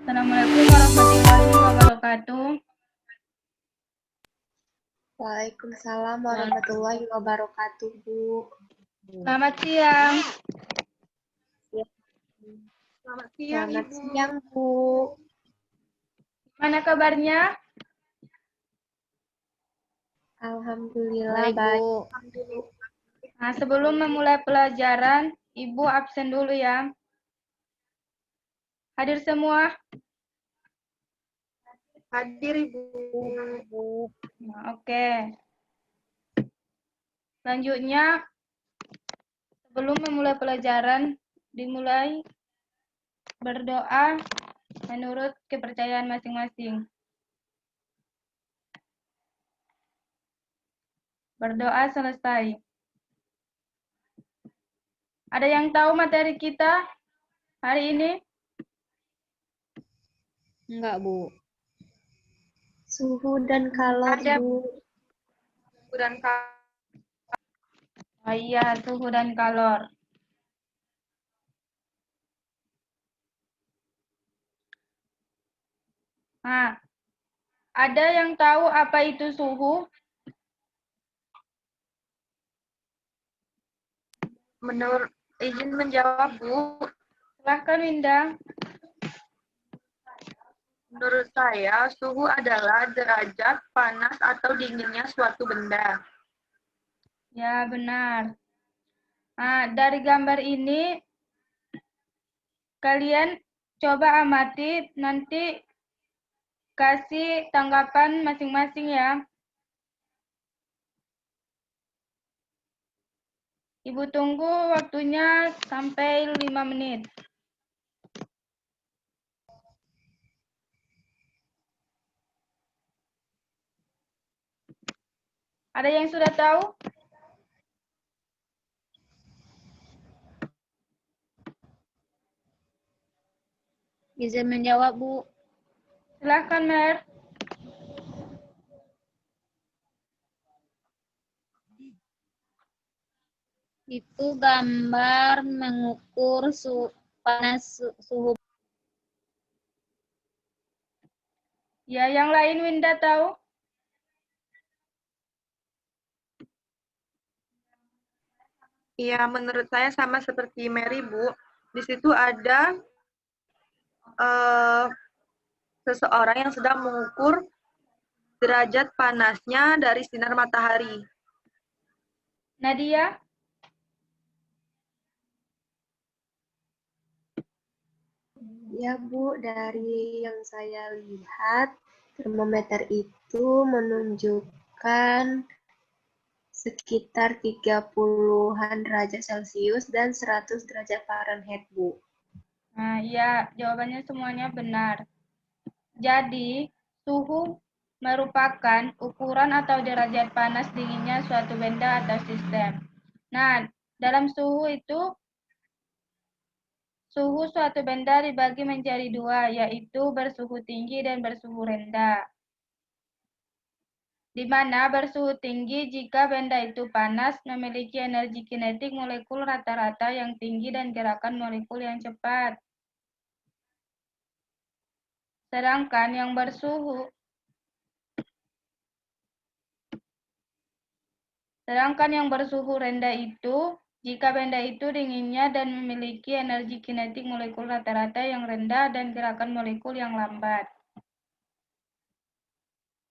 Assalamualaikum warahmatullahi wabarakatuh. Waalaikumsalam warahmatullahi wabarakatuh, Bu. Selamat siang. Selamat siang, Selamat Ibu. siang, Bu. Gimana kabarnya? Alhamdulillah baik. Nah, sebelum memulai pelajaran, Ibu absen dulu ya. Hadir semua? Hadir, Ibu. Nah, oke. Selanjutnya, sebelum memulai pelajaran, dimulai berdoa menurut kepercayaan masing-masing. Berdoa selesai. Ada yang tahu materi kita hari ini? Enggak, Bu. Suhu dan kalor, Ada. Bu. Dan Oh iya, suhu dan kalor. Nah, ada yang tahu apa itu suhu? menurut izin menjawab, Bu. Silahkan, Winda. Menurut saya, suhu adalah derajat panas atau dinginnya suatu benda. Ya, benar. Nah, dari gambar ini, kalian coba amati, nanti kasih tanggapan masing-masing ya. Ibu tunggu waktunya sampai 5 menit. Ada yang sudah tahu? Izin menjawab, Bu. Silahkan, Mer. Itu gambar mengukur suhu. Ya, yang lain Winda tahu? Iya, menurut saya sama seperti Mary, Bu. Di situ ada seseorang yang sedang mengukur derajat panasnya dari sinar matahari. Nadia? Ya, Bu, dari yang saya lihat, termometer itu menunjukkan sekitar 30-an derajat Celcius dan 100 derajat Fahrenheit, Bu. Nah, iya, jawabannya semuanya benar. Jadi, suhu merupakan ukuran atau derajat panas dinginnya suatu benda atau sistem. Nah, dalam suhu itu, suhu suatu benda dibagi menjadi dua, yaitu bersuhu tinggi dan bersuhu rendah. Di mana bersuhu tinggi jika benda itu panas, memiliki energi kinetik molekul rata-rata yang tinggi dan gerakan molekul yang cepat. Sedangkan yang bersuhu rendah itu, jika benda itu dinginnya dan memiliki energi kinetik molekul rata-rata yang rendah dan gerakan molekul yang lambat.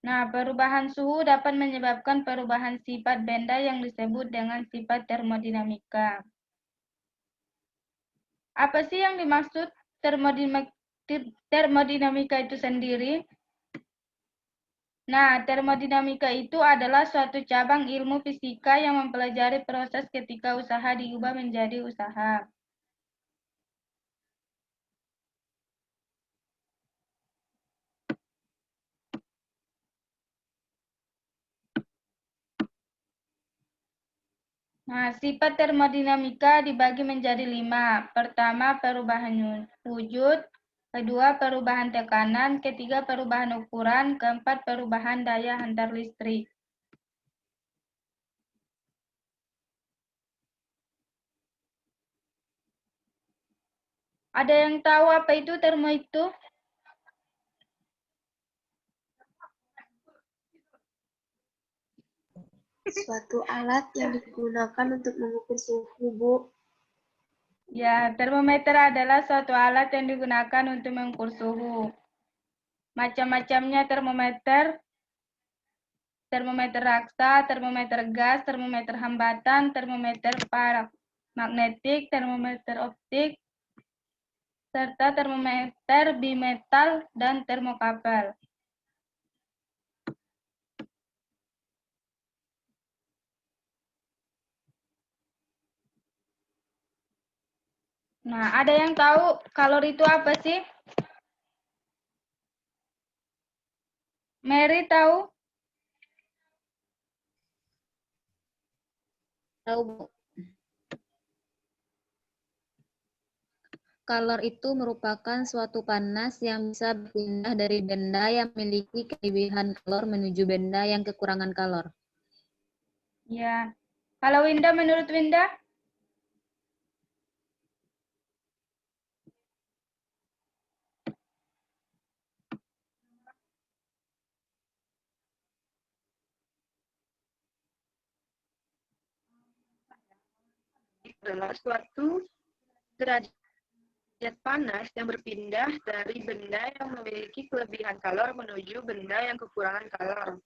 Nah, perubahan suhu dapat menyebabkan perubahan sifat benda yang disebut dengan sifat termodinamika. Apa sih yang dimaksud termodinamika itu sendiri? Nah, termodinamika itu adalah suatu cabang ilmu fisika yang mempelajari proses ketika usaha diubah menjadi usaha. Nah, sifat termodinamika dibagi menjadi 5. Pertama, perubahan wujud. Kedua, perubahan tekanan. Ketiga, perubahan ukuran. Keempat, perubahan daya hantar listrik. Ada yang tahu apa itu termo itu? Suatu alat yang digunakan untuk mengukur suhu, Bu. Ya, termometer adalah suatu alat yang digunakan untuk mengukur suhu. Macam-macamnya termometer, termometer raksa, termometer gas, termometer hambatan, termometer paramagnetik, termometer optik, serta termometer bimetal dan termokapel. Nah, ada yang tahu kalori itu apa sih? Mary tahu? Tahu, Bu. Kalor itu merupakan suatu panas yang bisa berpindah dari benda yang memiliki kelebihan kalor menuju benda yang kekurangan kalor. Ya. Kalau Winda, menurut Winda? Adalah suatu derajat panas yang berpindah dari benda yang memiliki kelebihan kalor menuju benda yang kekurangan kalor.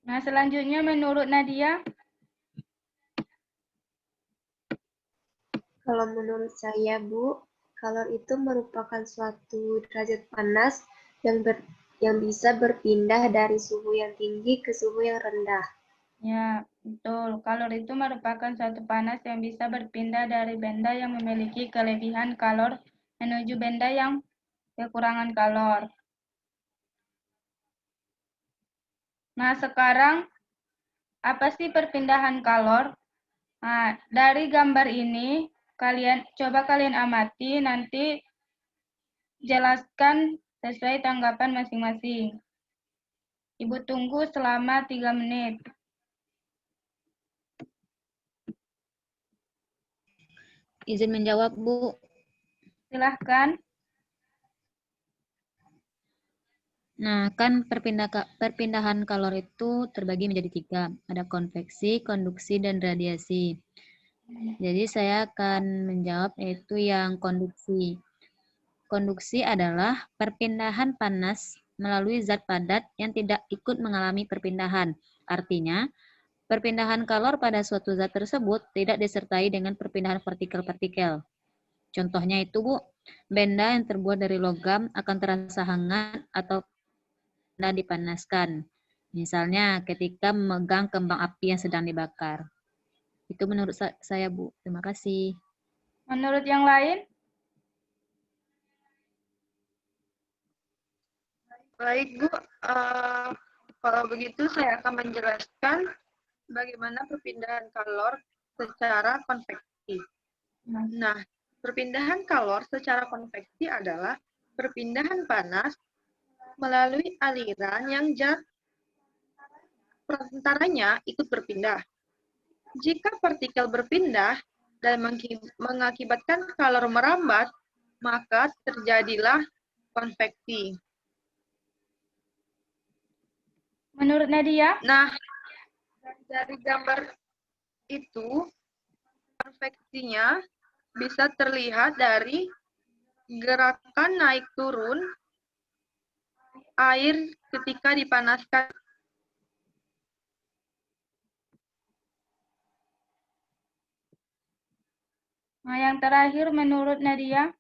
Nah, selanjutnya menurut Nadia? Kalau menurut saya, Bu, kalor itu merupakan suatu derajat panas yang bisa berpindah dari suhu yang tinggi ke suhu yang rendah. Ya, betul. Kalor itu merupakan suatu panas yang bisa berpindah dari benda yang memiliki kelebihan kalor menuju benda yang kekurangan kalor. Nah, sekarang apa sih perpindahan kalor? Nah, dari gambar ini, coba kalian amati, nanti jelaskan sesuai tanggapan masing-masing. Ibu tunggu selama 3 menit. Izin menjawab, Bu. Silahkan. Nah, kan perpindahan kalor itu terbagi menjadi 3. Ada konveksi, konduksi, dan radiasi. Jadi saya akan menjawab yaitu yang konduksi. Konduksi adalah perpindahan panas melalui zat padat yang tidak ikut mengalami perpindahan. Artinya, perpindahan kalor pada suatu zat tersebut tidak disertai dengan perpindahan partikel-partikel. Contohnya itu, Bu, benda yang terbuat dari logam akan terasa hangat atau dipanaskan. Misalnya ketika memegang kembang api yang sedang dibakar. Itu menurut saya, Bu. Terima kasih. Menurut yang lain? Baik, Bu. Kalau begitu saya akan menjelaskan bagaimana perpindahan kalor secara konveksi. Nah, perpindahan kalor secara konveksi adalah perpindahan panas melalui aliran yang jarak perantaranya ikut berpindah. Jika partikel berpindah dan mengakibatkan kalor merambat, maka terjadilah konveksi. Menurut Nadia? Nah, dari gambar itu, konveksinya bisa terlihat dari gerakan naik turun air ketika dipanaskan. Nah, yang terakhir menurut Nadia?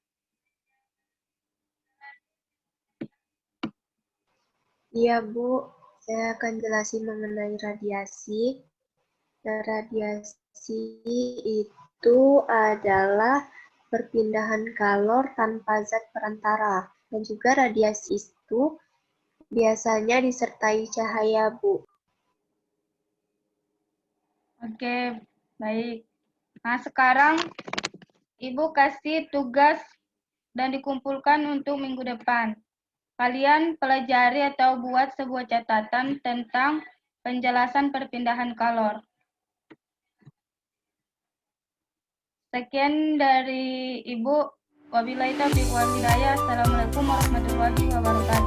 Iya, Bu. Saya akan jelasin mengenai radiasi. Nah, radiasi itu adalah perpindahan kalor tanpa zat perantara. Dan juga radiasi itu biasanya disertai cahaya, Bu. Oke, baik. Nah, sekarang Ibu kasih tugas dan dikumpulkan untuk minggu depan. Kalian pelajari atau buat sebuah catatan tentang penjelasan perpindahan kalor. Sekian dari Ibu. Wabillahi taufiq wal hidayah. Assalamualaikum warahmatullahi wabarakatuh.